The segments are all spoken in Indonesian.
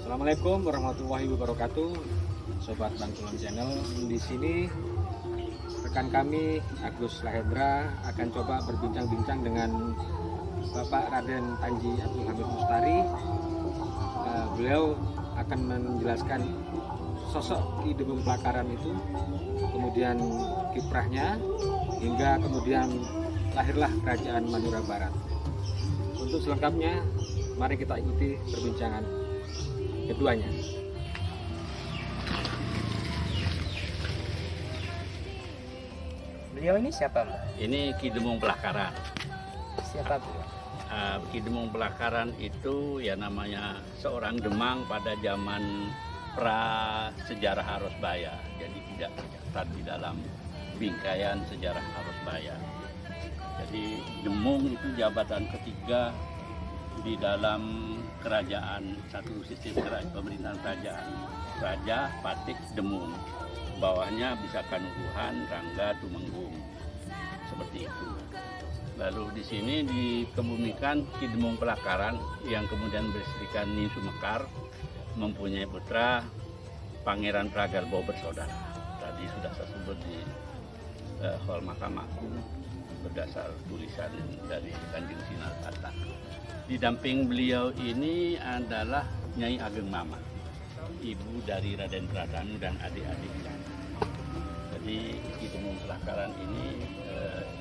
Assalamualaikum warahmatullahi wabarakatuh, Sobat Bangkulan Channel. Di sini rekan kami Agus Lahendra akan coba berbincang-bincang dengan Bapak Raden Panji Abdul Hamid Mustari. Beliau akan menjelaskan sosok Ki Demung Pelakaran itu, kemudian kiprahnya, hingga kemudian lahirlah Kerajaan Madura Barat. Untuk selengkapnya, mari kita ikuti perbincangan keduanya. Beliau ini siapa, Mbak? Ini Ki Demung Pelakaran. Siapa beliau? Ki Demung Pelakaran itu ya namanya seorang Demang pada zaman pra sejarah Arosbaya. Jadi tidak tercatat di dalam bingkaian sejarah Arosbaya. Jadi Demung itu jabatan ketiga di dalam kerajaan, satu sistem kerajaan, pemerintahan kerajaan. Raja, Patik, Demung. Bawahnya bisa Kanuruhan, Rangga, Tumenggung. Seperti itu. Lalu di sini dikebumikan Ki Demung Pelakaran yang kemudian beristrikan Ningsu Mekar, mempunyai putra Pangeran Pragalbo bersaudara. Tadi sudah saya sebut di Hall Mahkamah Agung berdasar tulisan dari Kanjeng Sinar Kata. Didamping beliau ini adalah Nyai Ageng Mama, ibu dari Raden Pradanu dan adik-adiknya. Jadi Ki Demung Pelakaran ini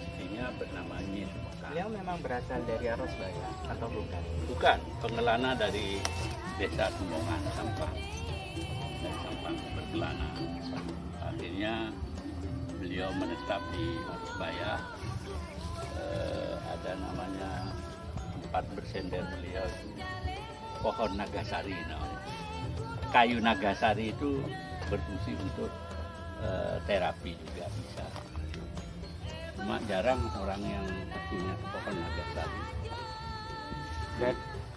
istrinya bernama Ningsu Mekar. Beliau memang berasal dari Arosbaya atau bukan? Bukan, pengelana dari desa Tumbongan, Sampang. Dari Sampang berkelana. Akhirnya beliau menetap di Arosbaya. Ada namanya tempat bersender beliau itu pohon Nagasari namanya. Kayu Nagasari itu berfungsi untuk terapi juga bisa. Cuma jarang orang yang punya pohon Nagasari.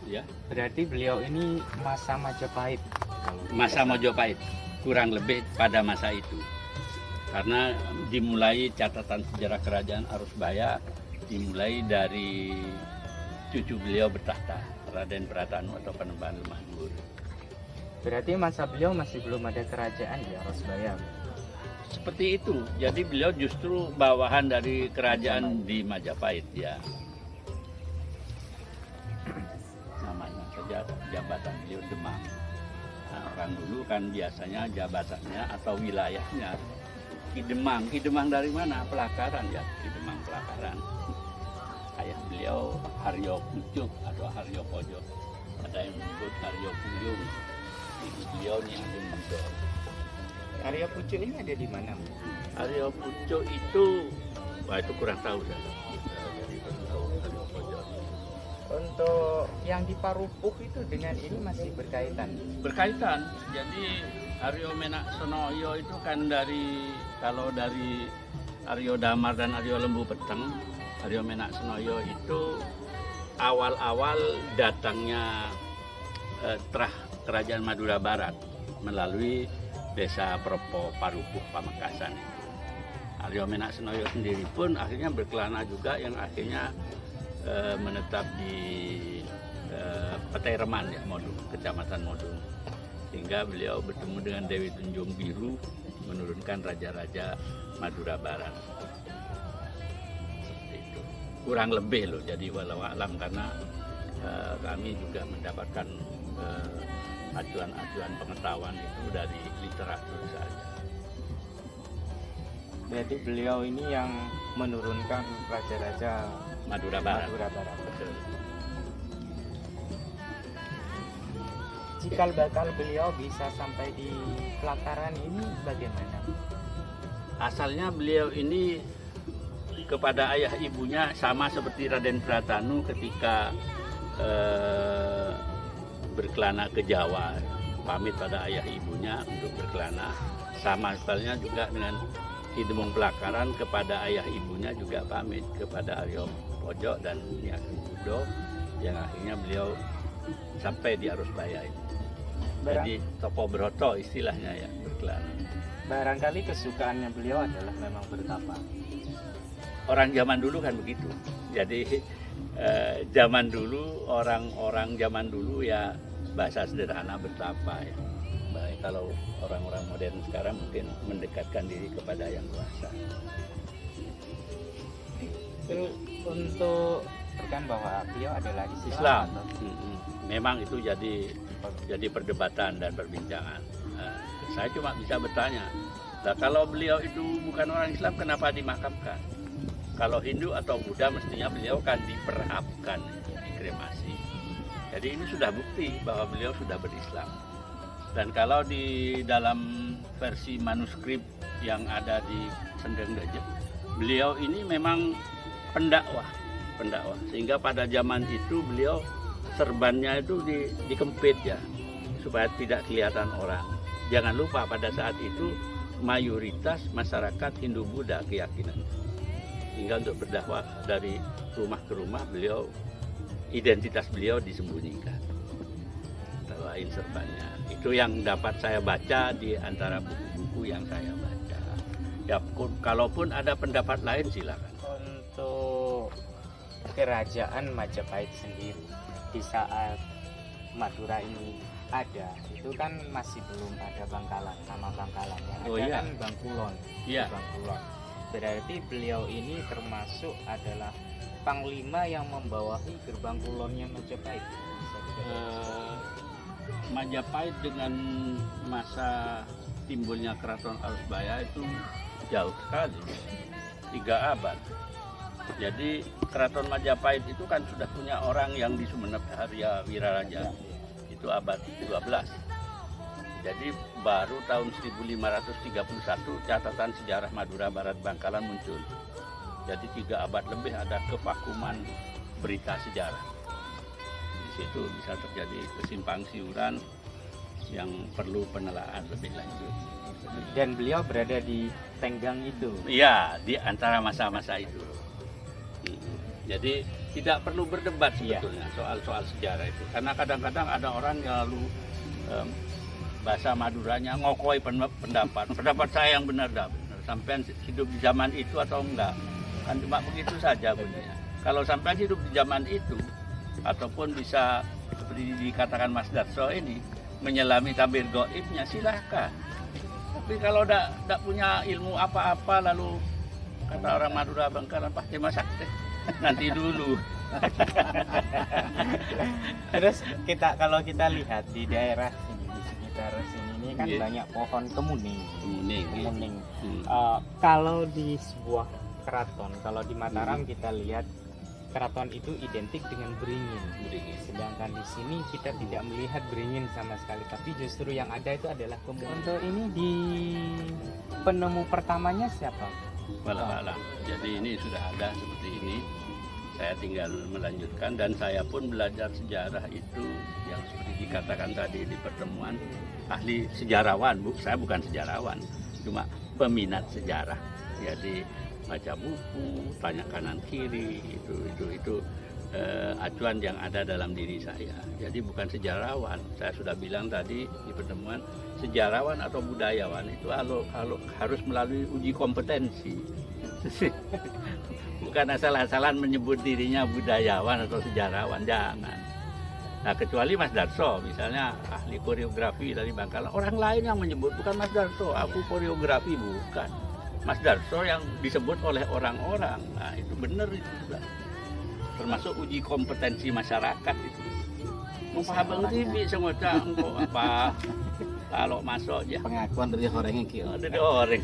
Ya, Berarti beliau ini masa Majapahit. masa Mojopahit kurang lebih pada masa itu. Karena dimulai catatan sejarah kerajaan Arosbaya dimulai dari cucu beliau bertahta, Raden Pradanu atau Panembahan Lumahdur. Berarti masa beliau masih belum ada kerajaan di Arosbaya. Seperti itu. Jadi beliau justru bawahan dari kerajaan di Majapahit ya. Namanya saja jabatan beliau Demang. Nah, orang dulu kan biasanya jabatannya atau wilayahnya Ki Demang. Ki Demang dari mana? Pelakaran ya, Ki Demang Pelakaran. Ayah beliau Haryo Pucuk atau Haryo Pojok. Ada yang menyebut Haryo Puyung. Ibu beliau nih Ageng Mendor. Arya Pucuk ini ada di mana? Haryo Pucuk itu, wah itu kurang tahu saya. Jadi kurang tahu Haryo Pojok. Untuk yang di Parupuh itu dengan ini masih berkaitan. Berkaitan. Jadi Aryo Menak Sonoyo itu kan kalau dari Aryo Damar dan Aryo Lembu Peteng, Aryo Menak Sonoyo itu awal-awal datangnya terah Kerajaan Madura Barat melalui desa Propo Parupuh Pamekasan. Aryo Menak Sonoyo sendiri pun akhirnya berkelana juga yang akhirnya menetap di Petai Reman ya, Modung, Kecamatan Modung. Sehingga beliau bertemu dengan Dewi Tunjung Biru menurunkan raja-raja Madura Barat. Seperti itu. Kurang lebih loh, jadi walau alam karena kami juga mendapatkan acuan-acuan pengetahuan itu dari literatur saja. Berarti beliau ini yang menurunkan raja-raja Madura Barat. Madura Barat. Betul. Cikal bakal beliau bisa sampai di Pelakaran ini bagaimana? Asalnya beliau ini kepada ayah ibunya sama seperti Raden Pradanu ketika berkelana ke Jawa, pamit pada ayah ibunya untuk berkelana. Sama halnya juga dengan Ki Demung Pelakaran kepada ayah ibunya juga pamit kepada Aryo Pojok dan Nyai Ageng Budo yang akhirnya beliau sampai di Arosbaya itu. Jadi topo broto istilahnya ya, berkelana. Barangkali kesukaannya beliau adalah memang bertapa. Orang zaman dulu kan begitu. Jadi zaman dulu orang-orang zaman dulu ya bahasa sederhana betapa ya. Baik kalau orang-orang modern sekarang mungkin mendekatkan diri kepada yang kuasa. Terus untuk kan bahwa beliau adalah Islam. atau Memang itu jadi perdebatan dan perbincangan. Saya cuma bisa bertanya, nah, kalau beliau itu bukan orang Islam, kenapa dimakamkan? Kalau Hindu atau Buddha mestinya beliau kan diperapkan, dikremasi. Jadi ini sudah bukti bahwa beliau sudah berislam. Dan kalau di dalam versi manuskrip yang ada di Sendeng Gajah, beliau ini memang pendakwah. Sehingga pada zaman itu beliau serbannya itu dikempit ya, supaya tidak kelihatan orang. Jangan lupa pada saat itu mayoritas masyarakat Hindu Buddha keyakinan. Hingga untuk berdakwah dari rumah ke rumah beliau, identitas beliau disembunyikan. Lain serbannya. Itu yang dapat saya baca di antara buku-buku yang saya baca. Ya, kalaupun ada pendapat lain silakan. untuk kerajaan Majapahit sendiri di saat Madura ini ada, itu kan masih belum ada Bangkalan, nama Bangkalan yang ada kan Bangkulon. Iya. Bangkulon. Berarti beliau ini termasuk adalah panglima yang membawahi gerbang kulonnya Majapahit. Bisa dikatakan. Majapahit dengan masa timbulnya Keraton Arusbaya itu jauh sekali, 3 abad. Jadi Keraton Majapahit itu kan sudah punya orang yang di Sumenep, Arya Wiraraja, itu abad 12. Jadi baru tahun 1531 catatan sejarah Madura Barat Bangkalan muncul. Jadi 3 abad lebih ada kevakuman berita sejarah. Di situ bisa terjadi kesimpang siuran yang perlu penelaahan lebih lanjut. Dan beliau berada di tenggang itu. Iya, di antara masa-masa itu. Jadi tidak perlu berdebat sebetulnya soal sejarah itu. Karena kadang-kadang ada orang yang lalu bahasa Maduranya ngokoi pendapat saya yang benar dah benar. Sampai hidup di zaman itu atau enggak, kan cuma begitu saja bunyinya. Kalau sampai hidup di zaman itu, ataupun bisa seperti dikatakan Mas Darso ini menyelami tabir gaibnya, silahkan. Tapi kalau tidak punya ilmu apa-apa, lalu kata orang Madura Bangkalan pasti masak deh. Nanti dulu. Terus kalau kita lihat di daerah sini, di sekitar sini ini kan banyak pohon kemuning. Kalau di sebuah keraton, kalau di Mataram kita lihat keraton itu identik dengan beringin. Sedangkan di sini kita tidak melihat beringin sama sekali, tapi justru yang ada itu adalah kemuning. Untuk ini di penemu pertamanya siapa? Walau jadi ini sudah ada seperti ini. Saya tinggal melanjutkan dan saya pun belajar sejarah itu yang seperti dikatakan tadi di pertemuan, ahli sejarawan, saya bukan sejarawan, cuma peminat sejarah. Jadi baca buku, tanya kanan kiri, itu acuan yang ada dalam diri saya. Jadi bukan sejarawan. Saya sudah bilang tadi di pertemuan, sejarawan atau budayawan itu harus melalui uji kompetensi. Bukan asal-asalan menyebut dirinya budayawan atau sejarawan, jangan. Nah, kecuali Mas Darso, misalnya ahli koreografi dari Bangkalan, orang lain yang menyebut, bukan Mas Darso, aku koreografi, bukan. Mas Darso yang disebut oleh orang-orang, nah itu benar itu juga. Termasuk uji kompetensi masyarakat itu. Mau paham TV sengoda engkau apa? Kalau masuk ya. Pengakuan dari orang yang kira. Dari orang.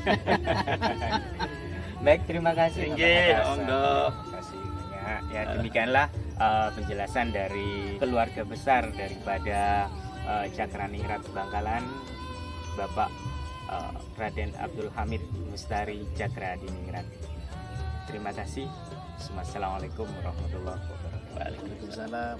Baik, terima kasih. Terima kasih banyak. Ya, demikianlah penjelasan dari keluarga besar daripada Cakraningrat Bangkalan, Bapak Raden Abdul Hamid Mustari Cakraningrat. Terima kasih. Assalamualaikum warahmatullahi wabarakatuh. Waalaikumsalam.